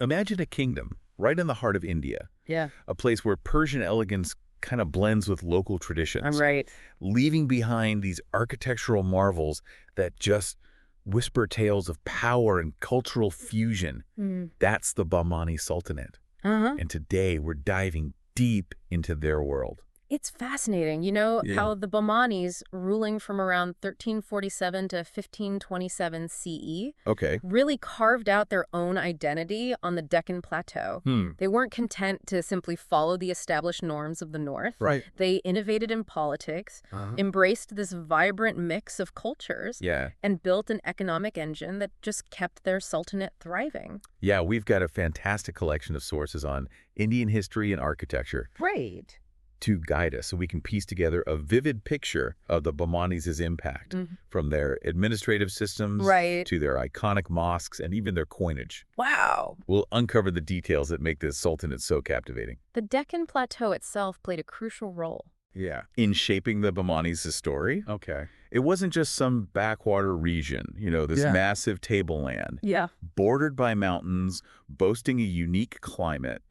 Imagine a kingdom right in the heart of India, Yeah, a place where Persian elegance kind of blends with local I'm traditions, right. leaving behind these architectural marvels that just whisper tales of power and cultural fusion. Mm. That's the Bahmani Sultanate. Uh-huh. And today we're diving deep into their world. It's fascinating. You know Yeah. how the Bahmanis, ruling from around 1347 to 1527 CE, Okay. really carved out their own identity on the Deccan Plateau. Hmm. They weren't content to simply follow the established norms of the North. Right. They innovated in politics, embraced this vibrant mix of cultures, Yeah. and built an economic engine that just kept their sultanate thriving. Yeah, we've got a fantastic collection of sources on Indian history and architecture Great. to guide us so we can piece together a vivid picture of the Bahmanis' impact, from their administrative systems Right. to their iconic mosques and even their coinage. Wow. We'll uncover the details that make this sultanate so captivating. The Deccan Plateau itself played a crucial role. Yeah. In shaping the Bahmanis' story. Okay. It wasn't just some backwater region, this Yeah. massive tableland, Yeah. bordered by mountains, boasting a unique climate.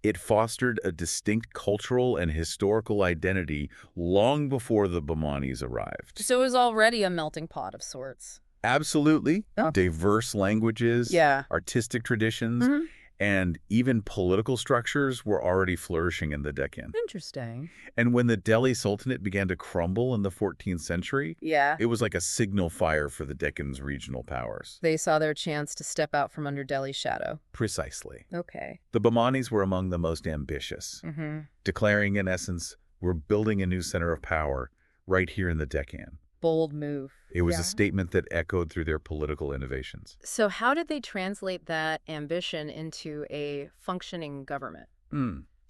It fostered a distinct cultural and historical identity long before the Bahmanis arrived. So it was already a melting pot of sorts. Absolutely. Oh. Diverse languages, Yeah. artistic traditions, and even political structures were already flourishing in the Deccan. Interesting. And when the Delhi Sultanate began to crumble in the 14th century, Yeah. it was like a signal fire for the Deccan's regional powers. They saw their chance to step out from under Delhi's shadow. Precisely. Okay. The Bahmanis were among the most ambitious, declaring, in essence, we're building a new center of power right here in the Deccan. Bold move. It was Yeah. a statement that echoed through their political innovations. So how did they translate that ambition into a functioning government?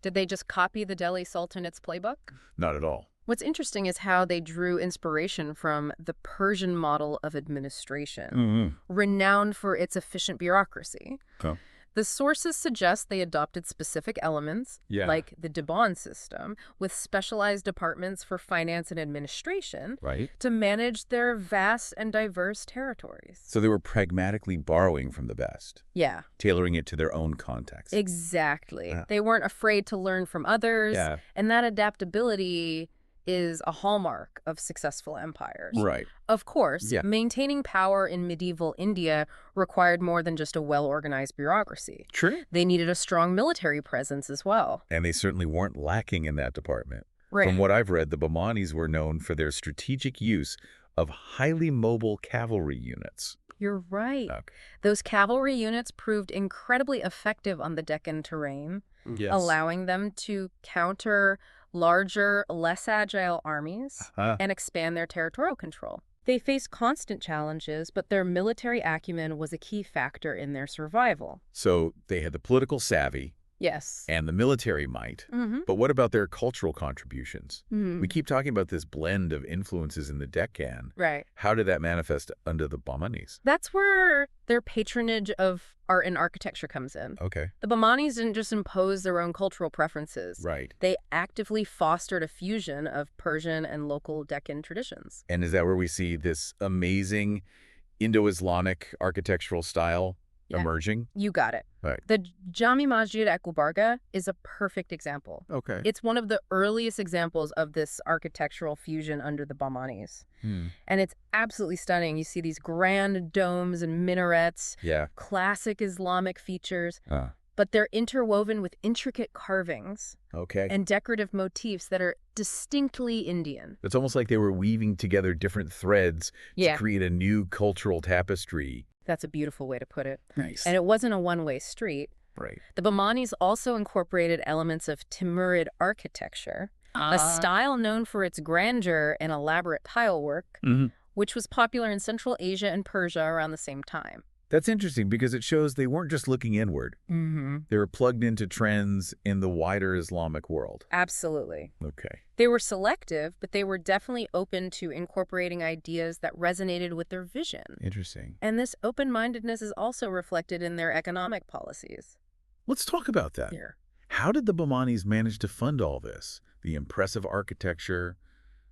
Did they just copy the Delhi Sultanate's playbook? Not at all. What's interesting is how they drew inspiration from the Persian model of administration, renowned for its efficient bureaucracy. Oh. The sources suggest they adopted specific elements, Yeah. like the Diban system, with specialized departments for finance and administration, Right? to manage their vast and diverse territories. So they were pragmatically borrowing from the best, Yeah, tailoring it to their own context. exactly. Yeah. They weren't afraid to learn from others, Yeah. and that adaptability is a hallmark of successful empires. Right. Of course, Yeah. maintaining power in medieval India required more than just a well-organized bureaucracy. True. They needed a strong military presence as well. And they certainly weren't lacking in that department. Right. From what I've read, the Bahmanis were known for their strategic use of highly mobile cavalry units. You're right. Okay. Those cavalry units proved incredibly effective on the Deccan terrain, Yes. allowing them to counter larger, less agile armies and expand their territorial control. They faced constant challenges, but their military acumen was a key factor in their survival. So they had the political savvy Yes. and the military might. But what about their cultural contributions? We keep talking about this blend of influences in the Deccan. Right. How did that manifest under the Bahmanis? That's where their patronage of art and architecture comes in. Okay. The Bahmanis didn't just impose their own cultural preferences. Right. They actively fostered a fusion of Persian and local Deccan traditions. And is that where we see this amazing Indo-Islamic architectural style Yeah. emerging? You got it. Right. The Jami Masjid at Gulbarga is a perfect example. Okay. It's one of the earliest examples of this architectural fusion under the Bahmanis. And it's absolutely stunning. You see these grand domes and minarets, Yeah. classic Islamic features, but they're interwoven with intricate carvings Okay. and decorative motifs that are distinctly Indian. It's almost like they were weaving together different threads Yeah. to create a new cultural tapestry. That's a beautiful way to put it. Nice. And it wasn't a one-way street. Right. The Bahmanis also incorporated elements of Timurid architecture, a style known for its grandeur and elaborate tile work, which was popular in Central Asia and Persia around the same time. That's interesting because it shows they weren't just looking inward. They were plugged into trends in the wider Islamic world. Absolutely. Okay. They were selective, but they were definitely open to incorporating ideas that resonated with their vision. Interesting. And this open-mindedness is also reflected in their economic policies. Let's talk about that. Here. How did the Bahmanis manage to fund all this? The impressive architecture,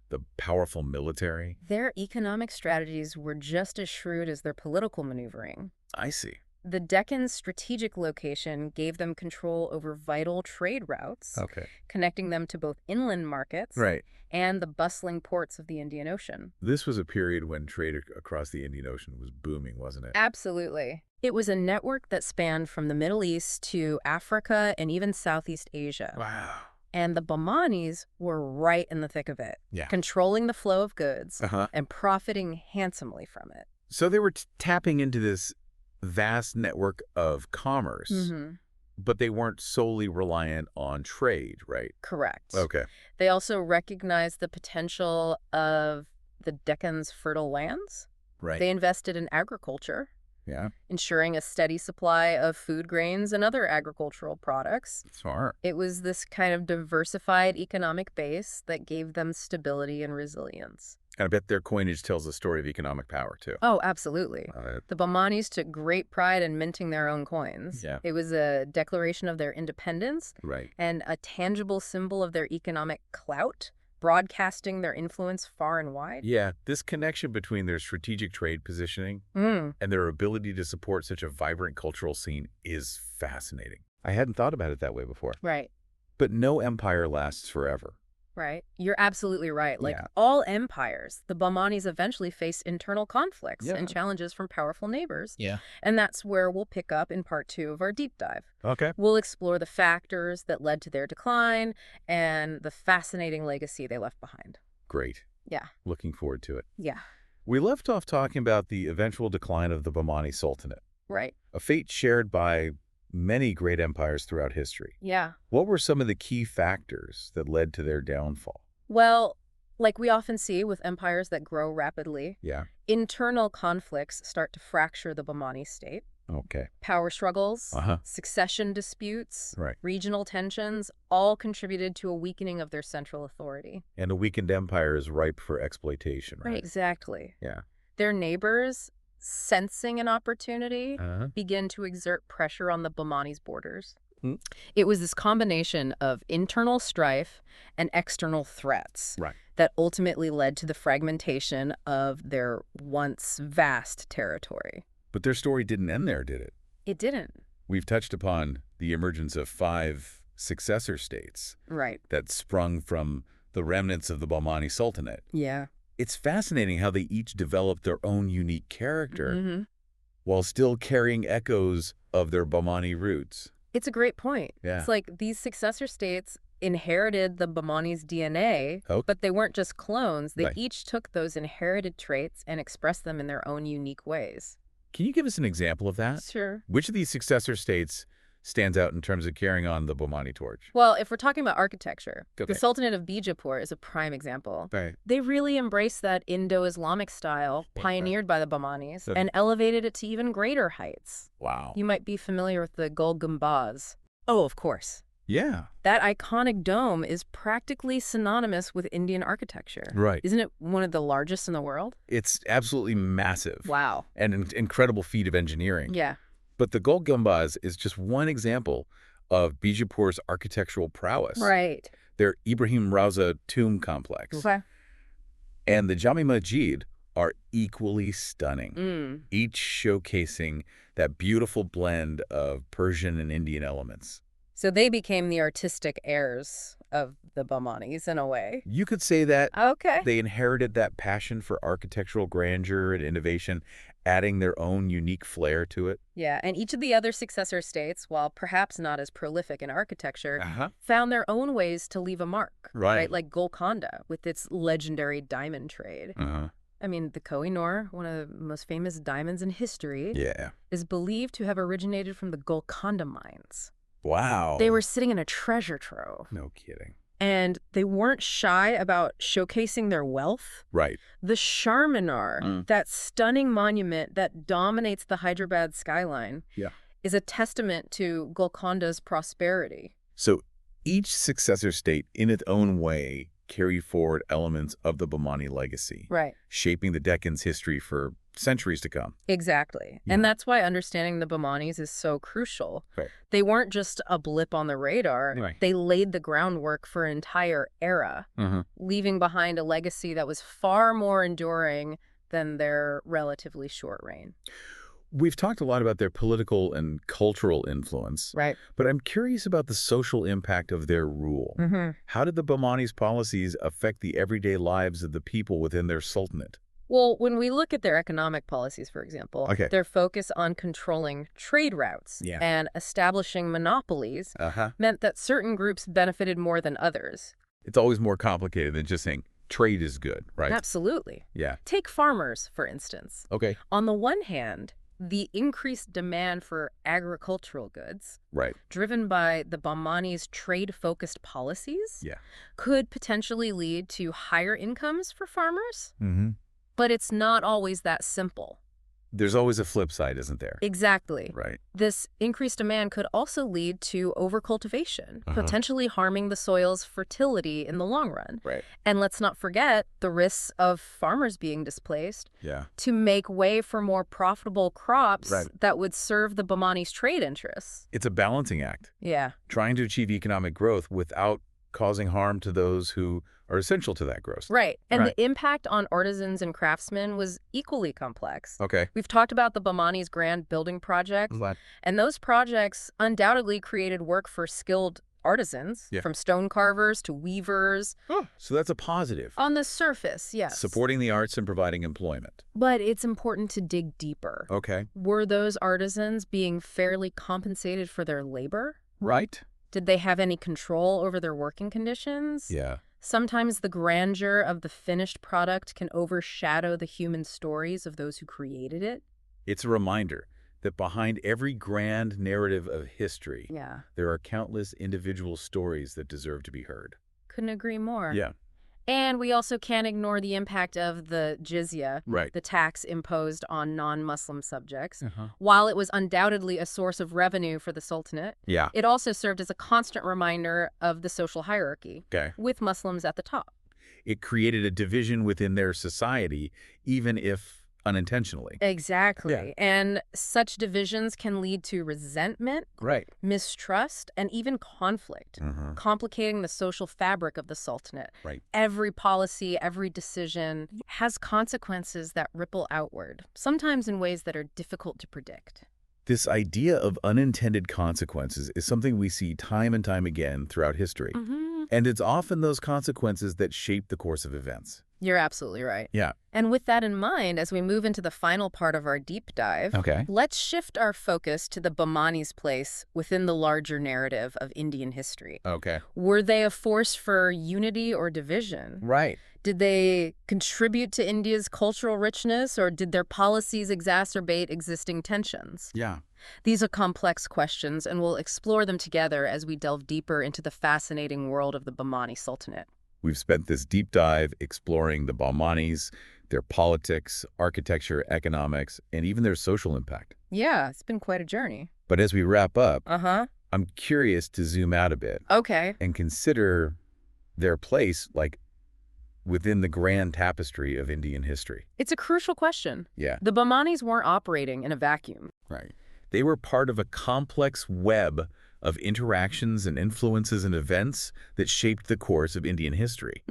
the powerful military? Their economic strategies were just as shrewd as their political maneuvering. I see. The Deccan's strategic location gave them control over vital trade routes, Okay. connecting them to both inland markets Right. and the bustling ports of the Indian Ocean. This was a period when trade across the Indian Ocean was booming, wasn't it? Absolutely. It was a network that spanned from the Middle East to Africa and even Southeast Asia. Wow. And the Bahmanis were right in the thick of it, Yeah. controlling the flow of goods Uh-huh. and profiting handsomely from it. So they were tapping into this vast network of commerce, but they weren't solely reliant on trade, right? Correct. Okay. They also recognized the potential of the Deccan's fertile lands. Right. They invested in agriculture, Yeah. ensuring a steady supply of food grains and other agricultural products. Smart. It was this kind of diversified economic base that gave them stability and resilience. And I bet their coinage tells a story of economic power, too. Oh, absolutely. The Bahmanis took great pride in minting their own coins. Yeah. It was a declaration of their independence Right. and a tangible symbol of their economic clout, broadcasting their influence far and wide. Yeah, this connection between their strategic trade positioning and their ability to support such a vibrant cultural scene is fascinating. I hadn't thought about it that way before. Right. But no empire lasts forever. Right. You're absolutely right. Like Yeah. all empires, the Bahmanis eventually faced internal conflicts Yeah. and challenges from powerful neighbors. Yeah. And that's where we'll pick up in part 2 of our deep dive. Okay. We'll explore the factors that led to their decline and the fascinating legacy they left behind. Great. Yeah. Looking forward to it. Yeah. We left off talking about the eventual decline of the Bahmani Sultanate, Right. a fate shared by many great empires throughout history. Yeah. What were some of the key factors that led to their downfall? Well, like we often see with empires that grow rapidly, Yeah. internal conflicts start to fracture the Bahmani state. Okay. Power struggles, Uh-huh. succession disputes, Right. regional tensions all contributed to a weakening of their central authority. And a weakened empire is ripe for exploitation, right? Exactly. Yeah. Their neighbors, sensing an opportunity, Uh-huh. begin to exert pressure on the Bahmani's borders. Hmm. It was this combination of internal strife and external threats Right. that ultimately led to the fragmentation of their once vast territory. But their story didn't end there, did it? It didn't. We've touched upon the emergence of 5 successor states Right. that sprung from the remnants of the Bahmani Sultanate. Yeah. It's fascinating how they each developed their own unique character Mm-hmm. while still carrying echoes of their Bahmani roots. It's a great point. Yeah. It's like these successor states inherited the Bahmani's DNA, Okay. but they weren't just clones. They Right. each took those inherited traits and expressed them in their own unique ways. Can you give us an example of that? Sure. Which of these successor states stands out in terms of carrying on the Bahmani torch? Well, if we're talking about architecture, Okay. the Sultanate of Bijapur is a prime example. Right. They really embraced that Indo-Islamic style pioneered by the Bahmanis Okay. and elevated it to even greater heights. Wow. You might be familiar with the Gul Gumbaz. Oh, of course. Yeah. That iconic dome is practically synonymous with Indian architecture. Right. Isn't it one of the largest in the world? It's absolutely massive. Wow. And an incredible feat of engineering. Yeah. But the Gul Gumbaz is just one example of Bijapur's architectural prowess. Right. Their Ibrahim Rauza tomb complex Okay. and the Jami Masjid are equally stunning, Mm. each showcasing that beautiful blend of Persian and Indian elements. So they became the artistic heirs of the Bahmanis in a way. You could say that Okay. they inherited that passion for architectural grandeur and innovation, adding their own unique flair to it. Yeah, and each of the other successor states, while perhaps not as prolific in architecture, Uh-huh. found their own ways to leave a mark. Right. Like Golconda with its legendary diamond trade. Uh-huh. I mean, the Koh-i-Noor, one of the most famous diamonds in history, Yeah. is believed to have originated from the Golconda mines. Wow. They were sitting in a treasure trove, No kidding. and they weren't shy about showcasing their wealth. Right. The Charminar, that stunning monument that dominates the Hyderabad skyline, Yeah. is a testament to Golconda's prosperity. So each successor state, in its own way, carried forward elements of the Bahmani legacy, Right. shaping the Deccan's history for centuries to come. Exactly. Yeah. And that's why understanding the Bahmanis is so crucial. Right. They weren't just a blip on the radar. Right. They laid the groundwork for an entire era, leaving behind a legacy that was far more enduring than their relatively short reign. We've talked a lot about their political and cultural influence, Right. but I'm curious about the social impact of their rule. How did the Bahmanis' policies affect the everyday lives of the people within their sultanate? Well, when we look at their economic policies, for example, Okay. their focus on controlling trade routes Yeah. and establishing monopolies meant that certain groups benefited more than others. It's always more complicated than just saying trade is good, right? Absolutely. Yeah. Take farmers, for instance. Okay. On the one hand, the increased demand for agricultural goods, Right. driven by the Bahmanis' trade-focused policies, Yeah. could potentially lead to higher incomes for farmers. Mm-hmm. But it's not always that simple. There's always a flip side, isn't there? Exactly. Right. This increased demand could also lead to overcultivation, potentially harming the soil's fertility in the long run. Right. And let's not forget the risks of farmers being displaced Yeah. to make way for more profitable crops Right. that would serve the Bahmanis' trade interests. It's a balancing act, Yeah. trying to achieve economic growth without causing harm to those who are essential to that growth. Right. And Right. the impact on artisans and craftsmen was equally complex. Okay. We've talked about the Bahmanis' grand building projects, and those projects undoubtedly created work for skilled artisans, from stone carvers to weavers. So that's a positive. On the surface, yes. Supporting the arts and providing employment. But it's important to dig deeper. Okay. Were those artisans being fairly compensated for their labor? Right. Did they have any control over their working conditions? Yeah. Sometimes the grandeur of the finished product can overshadow the human stories of those who created it. It's a reminder that behind every grand narrative of history, there are countless individual stories that deserve to be heard. Couldn't agree more. Yeah. And we also can't ignore the impact of the jizya, Right. the tax imposed on non-Muslim subjects. While it was undoubtedly a source of revenue for the Sultanate, Yeah. it also served as a constant reminder of the social hierarchy, Okay. with Muslims at the top. It created a division within their society, even if unintentionally. Exactly. Yeah. And such divisions can lead to resentment, Right. mistrust, and even conflict, complicating the social fabric of the Sultanate. Right. Every policy, every decision has consequences that ripple outward, sometimes in ways that are difficult to predict. This idea of unintended consequences is something we see time and time again throughout history. And it's often those consequences that shape the course of events. You're absolutely right. Yeah. And with that in mind, as we move into the final part of our deep dive, let's shift our focus to the Bahmanis' place within the larger narrative of Indian history. Okay. Were they a force for unity or division? Right. Did they contribute to India's cultural richness, or did their policies exacerbate existing tensions? Yeah. These are complex questions, and we'll explore them together as we delve deeper into the fascinating world of the Bahmani Sultanate. We've spent this deep dive exploring the Bahmanis, their politics, architecture, economics, and even their social impact. Yeah, it's been quite a journey. But as we wrap up, I'm curious to zoom out a bit Okay. and consider their place, like, within the grand tapestry of Indian history. It's a crucial question. Yeah. The Bahmanis weren't operating in a vacuum. Right. They were part of a complex web of interactions and influences and events that shaped the course of Indian history.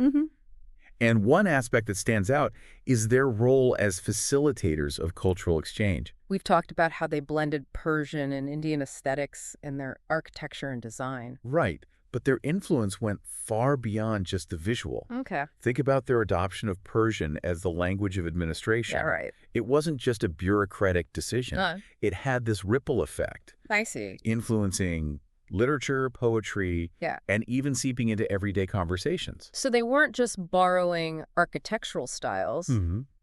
And one aspect that stands out is their role as facilitators of cultural exchange. We've talked about how they blended Persian and Indian aesthetics in their architecture and design. Right. But their influence went far beyond just the visual. Okay. Think about their adoption of Persian as the language of administration. Yeah, right. It wasn't just a bureaucratic decision. It had this ripple effect. I see. Influencing literature, poetry, and even seeping into everyday conversations. So they weren't just borrowing architectural styles.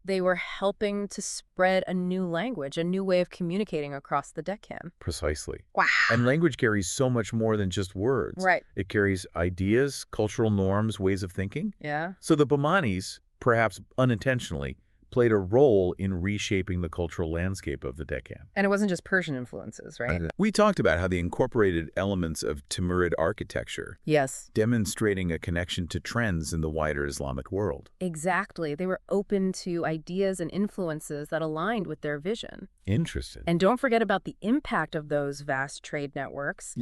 They were helping to spread a new language, a new way of communicating across the Deccan. Precisely. Wow. And language carries so much more than just words. Right. It carries ideas, cultural norms, ways of thinking. Yeah. So the Bahmanis, perhaps unintentionally, played a role in reshaping the cultural landscape of the Deccan. And it wasn't just Persian influences, right? We talked about how they incorporated elements of Timurid architecture, Yes. demonstrating a connection to trends in the wider Islamic world. Exactly. They were open to ideas and influences that aligned with their vision. Interesting. And don't forget about the impact of those vast trade networks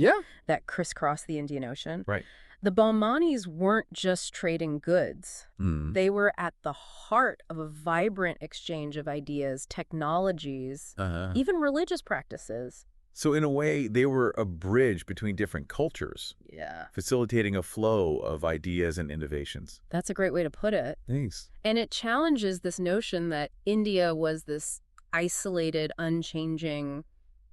that crisscross the Indian Ocean. Right. The Bahmanis weren't just trading goods. Mm. They were at the heart of a vibrant exchange of ideas, technologies, even religious practices. So in a way, they were a bridge between different cultures, Yeah. facilitating a flow of ideas and innovations. That's a great way to put it. Thanks. And it challenges this notion that India was this isolated, unchanging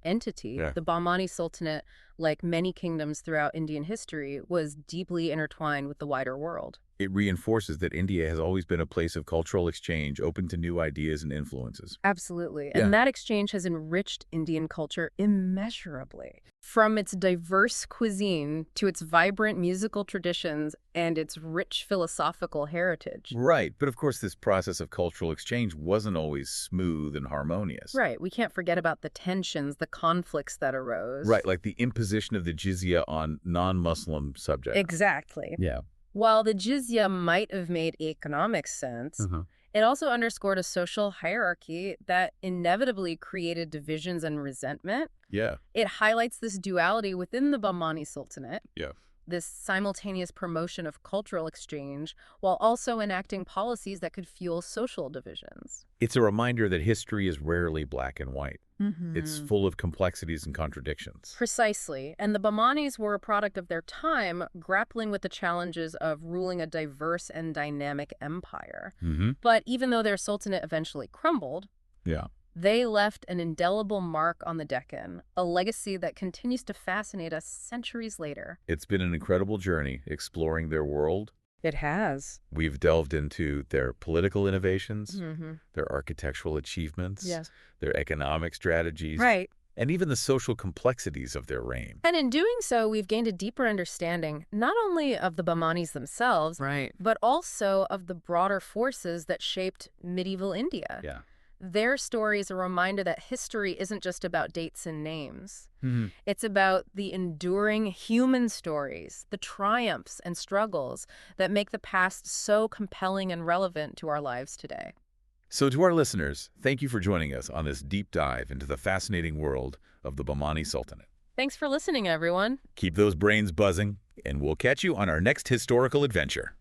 entity. Yeah. The Bahmani Sultanate, like many kingdoms throughout Indian history, was deeply intertwined with the wider world. It reinforces that India has always been a place of cultural exchange, open to new ideas and influences. Absolutely. Yeah. And that exchange has enriched Indian culture immeasurably. From its diverse cuisine to its vibrant musical traditions and its rich philosophical heritage. Right, but of course this process of cultural exchange wasn't always smooth and harmonious. Right. We can't forget about the tensions, the conflicts that arose. Right, like the imposition of the jizya on non-Muslim subjects. Exactly. Yeah. While the jizya might have made economic sense, it also underscored a social hierarchy that inevitably created divisions and resentment. Yeah. It highlights this duality within the Bahmani Sultanate, Yeah. this simultaneous promotion of cultural exchange, while also enacting policies that could fuel social divisions. It's a reminder that history is rarely black and white. It's full of complexities and contradictions. Precisely. And the Bahmanis were a product of their time, grappling with the challenges of ruling a diverse and dynamic empire. But even though their sultanate eventually crumbled, Yeah. they left an indelible mark on the Deccan, a legacy that continues to fascinate us centuries later. It's been an incredible journey exploring their world. It has. We've delved into their political innovations, their architectural achievements, Yes. their economic strategies, Right. and even the social complexities of their reign. And in doing so, we've gained a deeper understanding not only of the Bahmanis themselves, but also of the broader forces that shaped medieval India. Yeah. Their story is a reminder that history isn't just about dates and names. It's about the enduring human stories, the triumphs and struggles that make the past so compelling and relevant to our lives today. So to our listeners, thank you for joining us on this deep dive into the fascinating world of the Bahmani Sultanate. Thanks for listening, everyone. Keep those brains buzzing, and we'll catch you on our next historical adventure.